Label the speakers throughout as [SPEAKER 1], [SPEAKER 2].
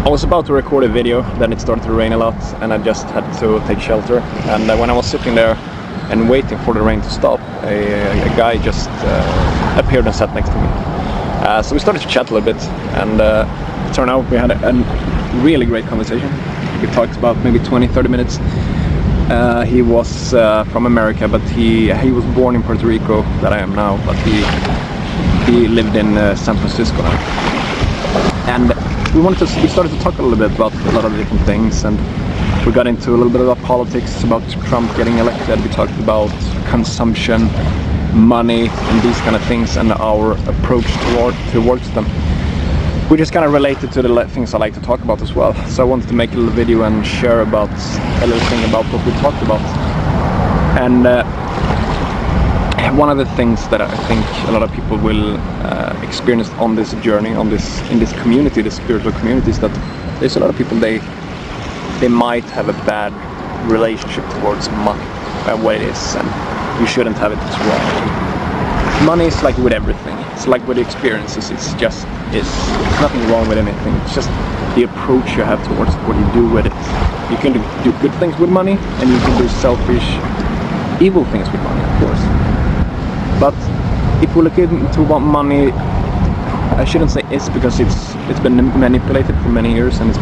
[SPEAKER 1] I was about to record a video, then it started to rain a lot and I just had to take shelter. And when I was sitting there and waiting for the rain to stop, a guy just appeared and sat next to me. So we started to chat a little bit, and it turned out we had a really great conversation. We talked about maybe 20-30 minutes. He was from America, but he was born in Puerto Rico, that I am now, but he lived in San Francisco now. And we started to talk a little bit about a lot of different things, and we got into a little bit about politics, about Trump getting elected. We talked about consumption, money, and these kind of things, and our approach towards them. We just kind of related to the things I like to talk about as well. So I wanted to make a little video and share about a little thing about what we talked about. And one of the things that I think a lot of people will experience on this journey, in this community, the spiritual community, is that there's a lot of people, they might have a bad relationship towards money and what it is, and you shouldn't have it. It's wrong. Money is like with everything. It's like with experiences. It's nothing wrong with anything. It's just the approach you have towards what you do with it. You can do good things with money, and you can do selfish, evil things with money, of course. But if we look into what money, I shouldn't say is, because it's been manipulated for many years, and it's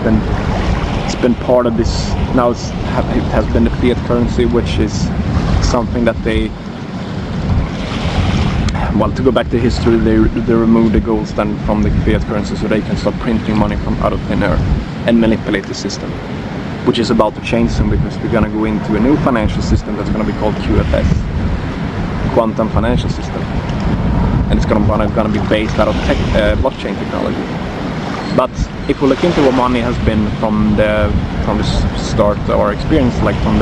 [SPEAKER 1] been part of this. Now it has been the fiat currency, which is something that to go back to history, they removed the gold standard from the fiat currency so they can start printing money from out of thin air and manipulate the system, which is about to change soon, because we're going to go into a new financial system that's going to be called QFS, quantum financial system, and it's going to be based out of blockchain technology. But if we look into what money has been from the start of our experience, like in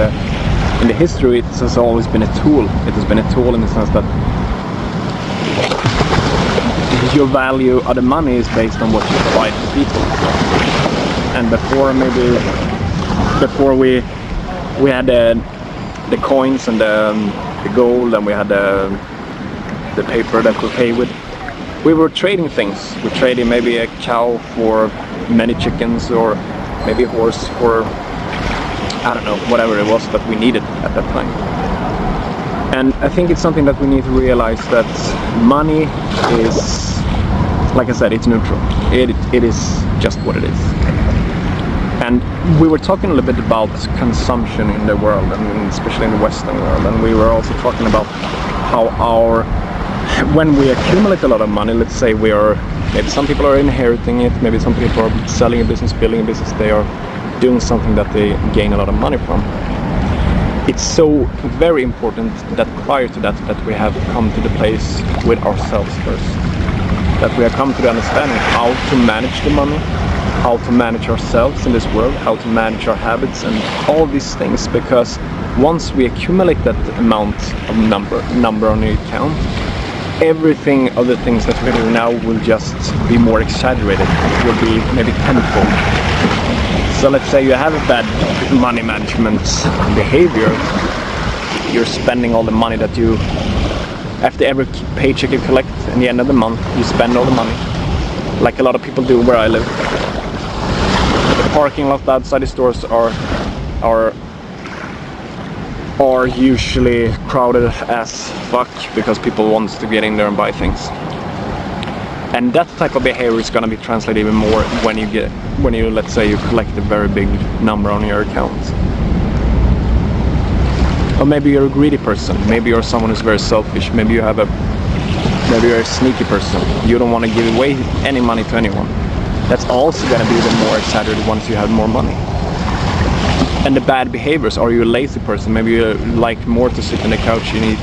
[SPEAKER 1] the history, it has always been a tool. It has been a tool in the sense that your value of the money is based on what you provide to people. And before we had the coins and the gold, and we had the paper that we pay with, we were trading things. We traded maybe a cow for many chickens, or maybe a horse for, I don't know, whatever it was that we needed at that time. And I think it's something that we need to realize, that money is, like I said, it's neutral. It is just what it is. And we were talking a little bit about consumption in the world, and especially in the Western world. And we were also talking about how when we accumulate a lot of money, let's say maybe some people are inheriting it, maybe some people are selling a business, building a business, they are doing something that they gain a lot of money from. It's so very important that prior to that we have come to the place with ourselves first. That we have come to the understanding how to manage the money, how to manage ourselves in this world, how to manage our habits and all these things. Because once we accumulate that amount of number on the account, everything of the things that we do now will just be more exaggerated. It will be maybe tenfold. So let's say you have a bad money management behavior. You're spending all the money that you, after every paycheck you collect in the end of the month, you spend all the money, like a lot of people do where I live. The parking lot outside the stores are usually crowded as fuck, because people want to get in there and buy things. And that type of behavior is going to be translated even more when you let's say you collect a very big number on your account. Or maybe you're a greedy person. Maybe you're someone who's very selfish. Maybe you're a sneaky person. You don't want to give away any money to anyone. That's also going to be even more exaggerated once you have more money. And the bad behaviors, are you a lazy person? Maybe you like more to sit on the couch and eat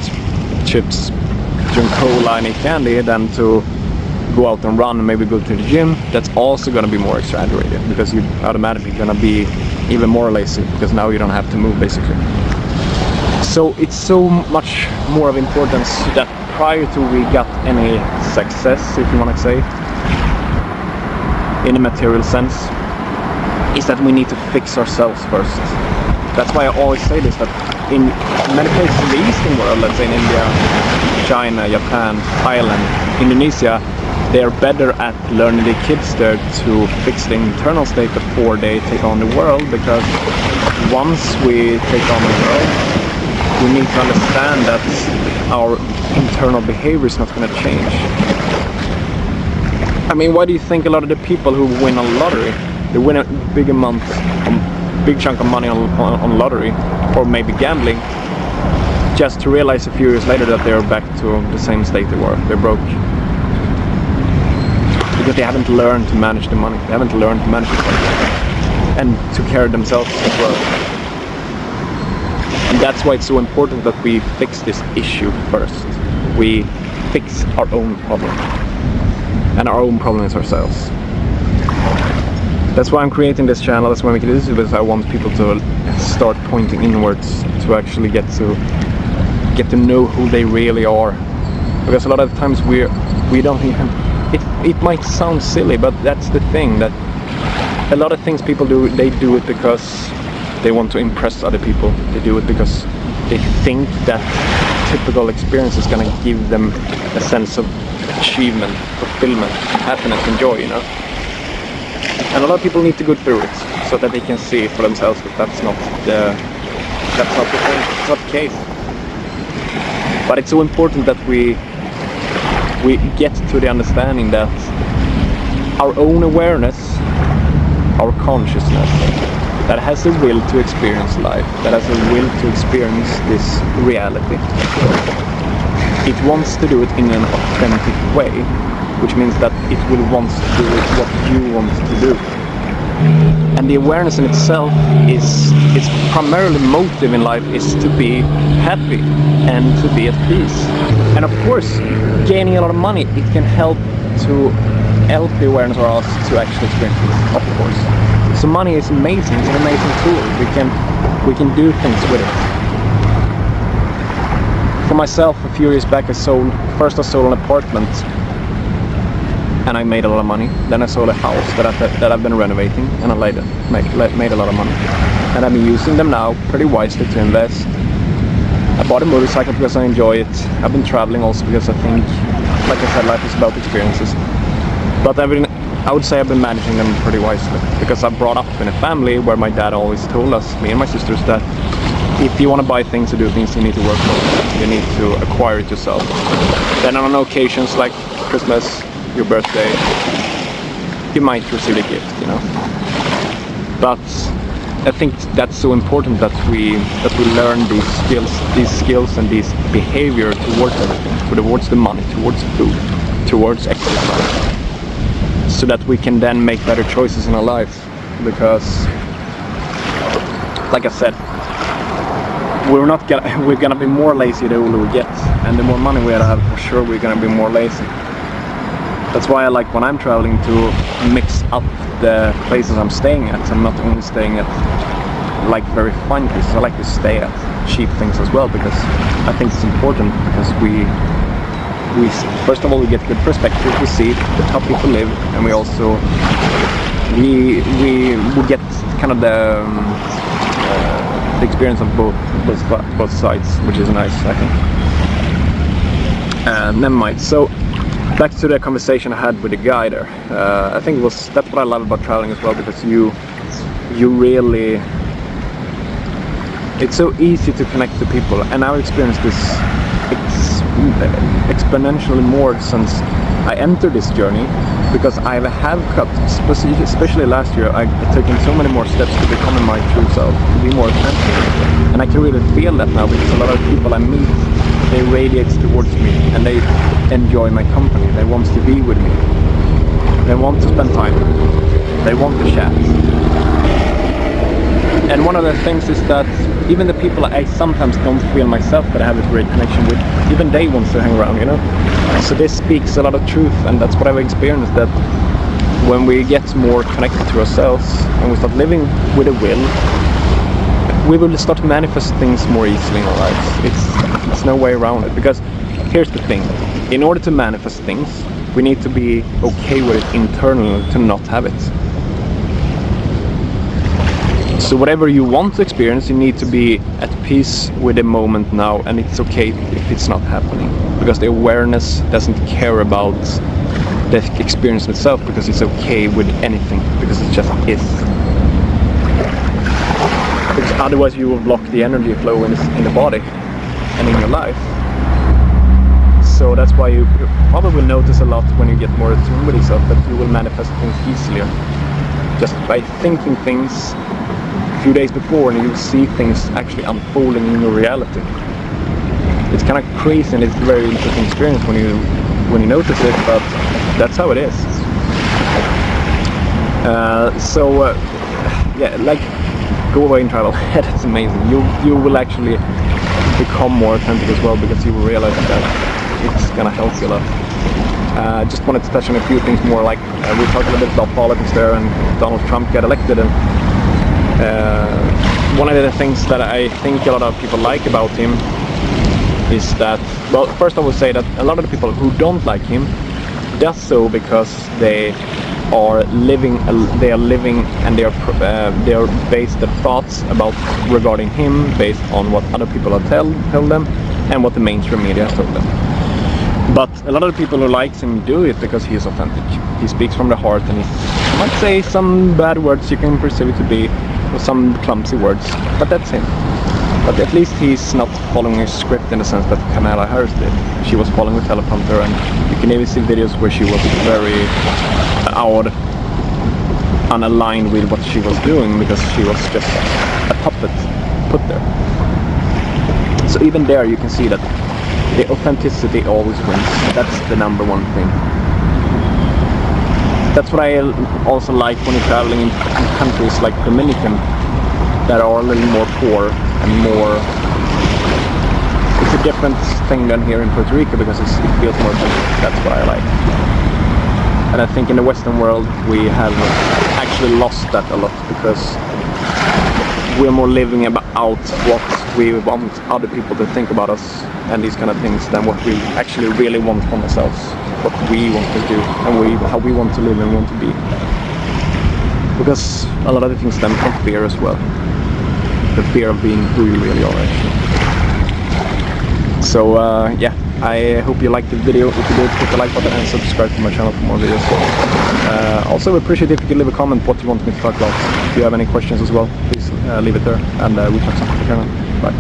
[SPEAKER 1] chips, drink cola and eat candy than to go out and run and maybe go to the gym. That's also going to be more exaggerated, because you're automatically going to be even more lazy, because now you don't have to move basically. So it's so much more of importance that prior to we got any success, if you want to say, in a material sense, is that we need to fix ourselves first. That's why I always say this, that in many places in the Eastern world, let's say in India, China, Japan, Thailand, Indonesia, they are better at learning the kids there to fix the internal state before they take on the world, because once we take on the world, we need to understand that our internal behavior is not going to change. I mean, why do you think a lot of the people who win a lottery, they win a big chunk of money on lottery, or maybe gambling, just to realize a few years later that they are back to the same state they were? They're broke. Because they haven't learned to manage the money. They haven't learned to manage it and to care themselves as well. And that's why it's so important that we fix this issue first. We fix our own problem. And our own problem is ourselves. That's why I'm creating this channel. That's why I'm making this, because I want people to start pointing inwards, to actually get to know who they really are. Because a lot of times we don't even. It might sound silly, but that's the thing, that a lot of things people do, they do it because they want to impress other people. They do it because they think that typical experience is going to give them a sense of achievement, fulfillment, happiness and joy, you know. And a lot of people need to go through it so that they can see for themselves that that's not the thing, it's not the case. But it's so important that we get to the understanding that our own awareness, our consciousness, that has a will to experience life, that has a will to experience this reality, it wants to do it in an authentic way, which means that it will want to do it what you want to do. And the awareness in itself is its primarily motive in life is to be happy and to be at peace. And of course, gaining a lot of money, it can help the awareness or us to actually experience it, of course. So money is amazing, it's an amazing tool. We can do things with it. For myself, a few years back, I sold an apartment and I made a lot of money. Then I sold a house that I've been renovating, and I made a lot of money. And I've been using them now pretty wisely to invest. I bought a motorcycle because I enjoy it. I've been traveling also because I think, like I said, life is about experiences. But I would say I've been managing them pretty wisely, because I brought up in a family where my dad always told us, me and my sisters, that if you want to buy things or do things, you need to work for it. You need to acquire it yourself. Then on occasions like Christmas, your birthday, you might receive a gift, you know. But I think that's so important that we learn these skills and these behavior towards everything, towards the money, towards food, towards exercise, so that we can then make better choices in our life. Because, like I said, we're gonna be more lazy the older we get, and the more money we have, for sure we're gonna be more lazy. That's why I like, when I'm traveling, to mix up the places I'm staying at. I'm not only staying at like very fine places, I like to stay at cheap things as well, because I think it's important, because we first of all, we get good perspective, we see how people live, and we also we get kind of the experience of both sides, which is nice, I think. Never mind. So back to the conversation I had with the guy there. I think that's what I love about traveling as well, because you really, it's so easy to connect to people, and I've experienced this exponentially more since I entered this journey, because I have cut, especially last year, I've taken so many more steps to becoming my true self, to be more authentic, and I can really feel that now, because a lot of people I meet, they radiate towards me, and they enjoy my company, they want to be with me, they want to spend time, they want to chat. And one of the things is that even the people I sometimes don't feel myself that I have a great connection with, even they want to hang around, you know. So this speaks a lot of truth, and that's what I've experienced, that when we get more connected to ourselves and we start living with a will, we will start to manifest things more easily in our lives. It's no way around it, because here's the thing, in order to manifest things, we need to be okay with it internally to not have it. So whatever you want to experience, you need to be at peace with the moment now, and it's okay if it's not happening, because the awareness doesn't care about the experience itself, because it's okay with anything, because it just is. Because otherwise you will block the energy flow in the body and in your life. So that's why you probably will notice a lot when you get more attuned with yourself, that you will manifest things easier just by thinking things a few days before, and you will see things actually unfolding in your reality. It's kind of crazy, and it's a very interesting experience when you notice it, but that's how it is. Yeah, like, go away and travel. That's amazing. You will actually become more authentic as well, because you will realize that it's gonna help you a lot. Just wanted to touch on a few things more, like we talked a little bit about politics there, and Donald Trump got elected, and one of the things that I think a lot of people like about him is that, well, first I will say that a lot of the people who don't like him does so because they are living and they are based their thoughts about regarding him based on what other people have told them and what the mainstream media has told them. But a lot of the people who likes him do it because he is authentic. He speaks from the heart, and he might say some bad words you can perceive it to be, or some clumsy words, but that's him. But at least he's not following a script in the sense that Kamala Harris did. She was following a teleprompter, and you can even see videos where she was very out, unaligned with what she was doing, because she was just a puppet put there. So even there you can see that the authenticity always wins. That's the number one thing. That's what I also like when you're traveling in countries like Dominican that are a little more poor and more. It's a different thing than here in Puerto Rico, because it feels more authentic. That's what I like. And I think in the Western world we have actually lost that a lot, because we're more living about what we want other people to think about us and these kind of things than what we actually really want from ourselves, what we want to do, and how we want to live and want to be. Because a lot of the things stem from fear as well. The fear of being who you really are, actually. So yeah, I hope you liked the video. If you did, hit the like button and subscribe to my channel for more videos. Also appreciate if you could leave a comment what you want me to talk about. If you have any questions as well, please leave it there, and we'll talk something. Bye.